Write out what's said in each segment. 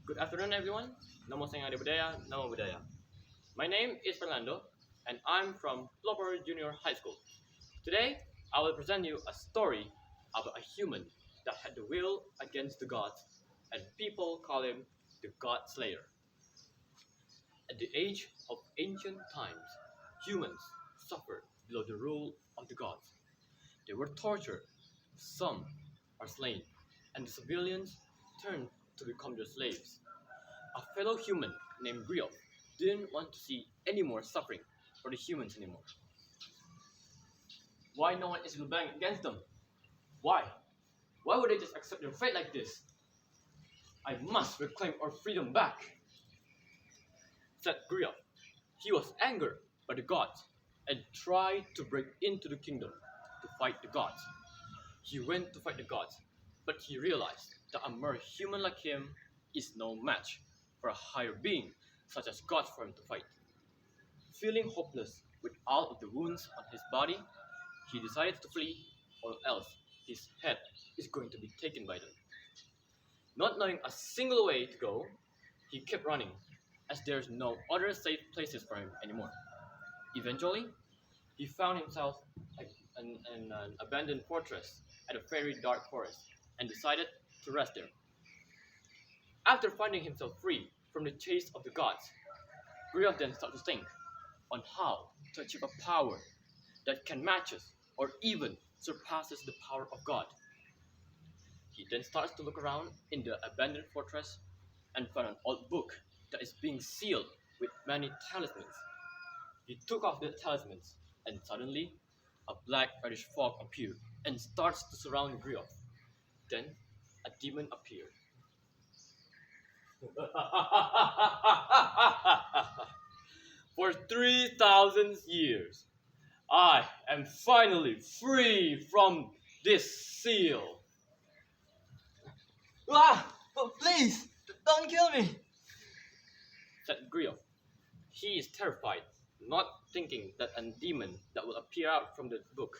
Good afternoon, everyone. Namo Sayang Adi Budaya, Namo Budaya. My name is Fernando, and I'm from PELOPOR Junior High School. Today, I will present you a story about a human that had the will against the gods, and people call him the God Slayer. At the age of ancient times, humans suffered below the rule of the gods. They were tortured, some are slain, and the civilians turned to become their slaves. A fellow human named Griot didn't want to see any more suffering for the humans anymore. Why no one is rebelling against them? Why? Why would they just accept their fate like this? I must reclaim our freedom back, said Griot. He was angered by the gods and tried to break into the kingdom to fight the gods. He went to fight the gods, but he realized that a mere human like him is no match for a higher being such as gods for him to fight. Feeling hopeless with all of the wounds on his body, he decided to flee, or else his head is going to be taken by them. Not knowing a single way to go, he kept running, as there's no other safe places for him anymore. Eventually, he found himself in an abandoned fortress at a very dark forest and decided to rest there. After finding himself free from the chase of the gods, Griot then started to think on how to achieve a power that can matches or even surpasses the power of God. He then starts to look around in the abandoned fortress and found an old book that is being sealed with many talismans. He took off the talismans and suddenly a black reddish fog appeared and starts to surround Griot. Then a demon appeared. For 3,000 years, I am finally free from this seal. Ah! Oh, please! Don't kill me! Said Griot. He is terrified, not thinking that a demon that will appear out from the book.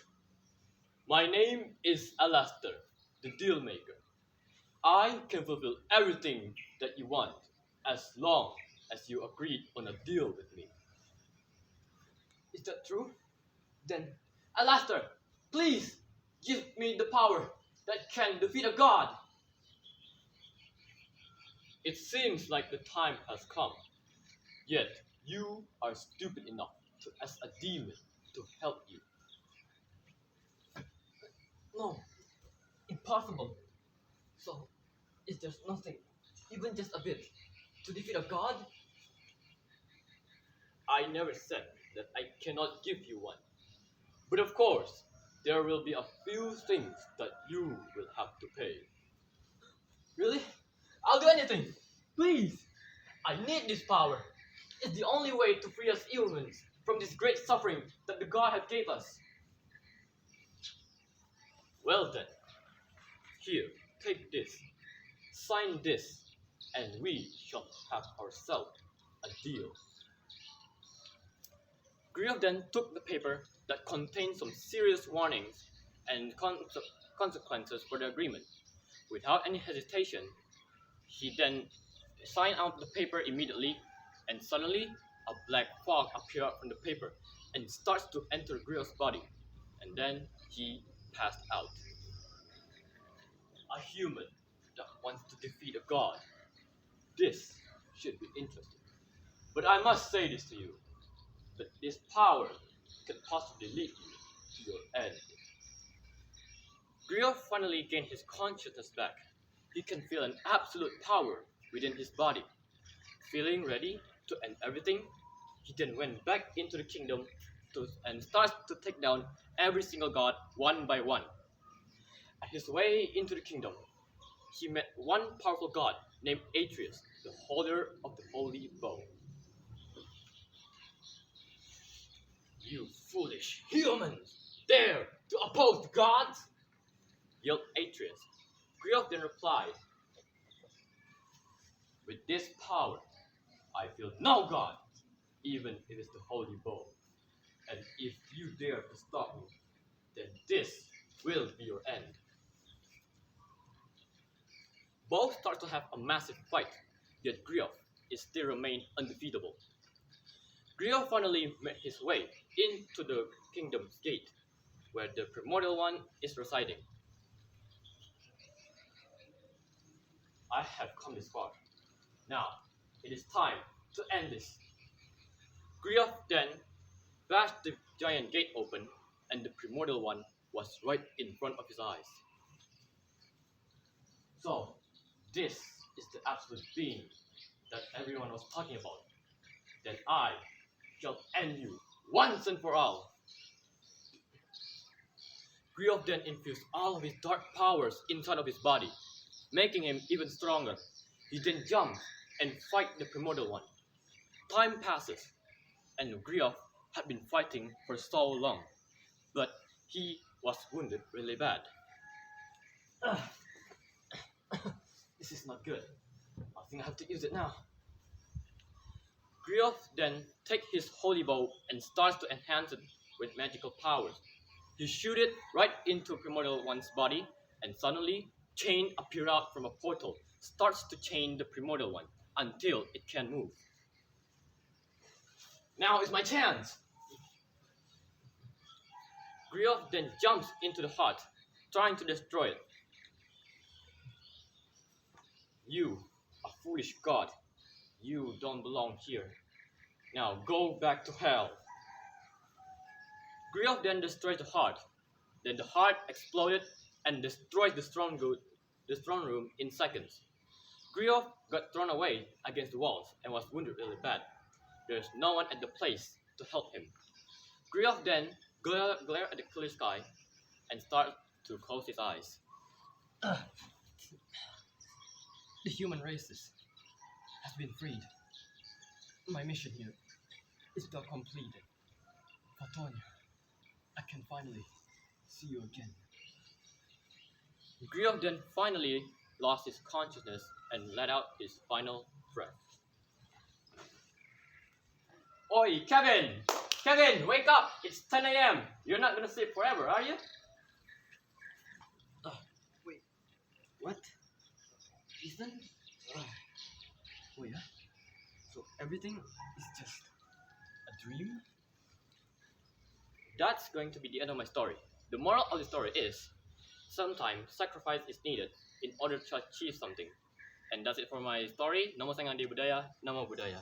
My name is Alastair, the deal maker. I can fulfill everything that you want, as long as you agreed on a deal with me. Is that true? Then, Alastair, please give me the power that can defeat a god. It seems like the time has come, yet you are stupid enough to ask a demon to help you. No. Impossible. So, is there nothing, even just a bit, to defeat a god? I never said that I cannot give you one. But of course, there will be a few things that you will have to pay. Really? I'll do anything! Please! I need this power. It's the only way to free us humans from this great suffering that the god had gave us. Well then, here, take this, sign this, and we shall have ourselves a deal. Griot then took the paper that contained some serious warnings and consequences for the agreement. Without any hesitation, he then signed out the paper immediately, and suddenly a black fog appeared from the paper and starts to enter Griot's body, and then he passed out. A human that wants to defeat a god. This should be interesting. But I must say this to you, that this power can possibly lead you to your end. Griot finally gained his consciousness back. He can feel an absolute power within his body. Feeling ready to end everything, he then went back into the kingdom and starts to take down every single god one by one. At his way into the kingdom, he met one powerful god named Atreus, the holder of the holy bow. You foolish humans! Dare to oppose the gods? Yelled Atreus. Griot then replied, with this power, I feel no god, even if it's the holy bow. And if you dare to stop me, then this will be your end. Both start to have a massive fight. yet Griot is still remained undefeatable. Griot finally made his way into the kingdom's gate, where the primordial one is residing. I have come this far. Now, it is time to end this. Griot then bashed the giant gate open, and the primordial one was right in front of his eyes. So, this is the absolute being that everyone was talking about. Then I shall end you once and for all. Griot then infused all of his dark powers inside of his body, making him even stronger. He then jumps and fights the primordial one. Time passes, and Griot had been fighting for so long, but he was wounded really bad. This is not good. I think I have to use it now. Griot then takes his holy bow and starts to enhance it with magical powers. He shoots it right into Primordial One's body, and suddenly, chain appear out from a portal, starts to chain the Primordial One until it can move. Now is my chance! Griot then jumps into the heart, trying to destroy it. You, a foolish god, you don't belong here. Now go back to hell. Griot then destroys the heart. Then the heart exploded and destroys the throne room in seconds. Griot got thrown away against the walls and was wounded really bad. There's no one at the place to help him. Griot then glared at the clear sky and started to close his eyes. The human races has been freed. My mission here is now completed. Fatonia, I can finally see you again. Griot then finally lost his consciousness and let out his final breath. Oi, Kevin! Kevin, wake up! It's 10 a.m. You're not gonna sleep forever, are you? Wait, what? Ethan? Oh yeah? So everything is just a dream? That's going to be the end of my story. The moral of the story is, sometimes sacrifice is needed in order to achieve something. And that's it for my story. Namo Sang Adi Budaya, Namo Budaya.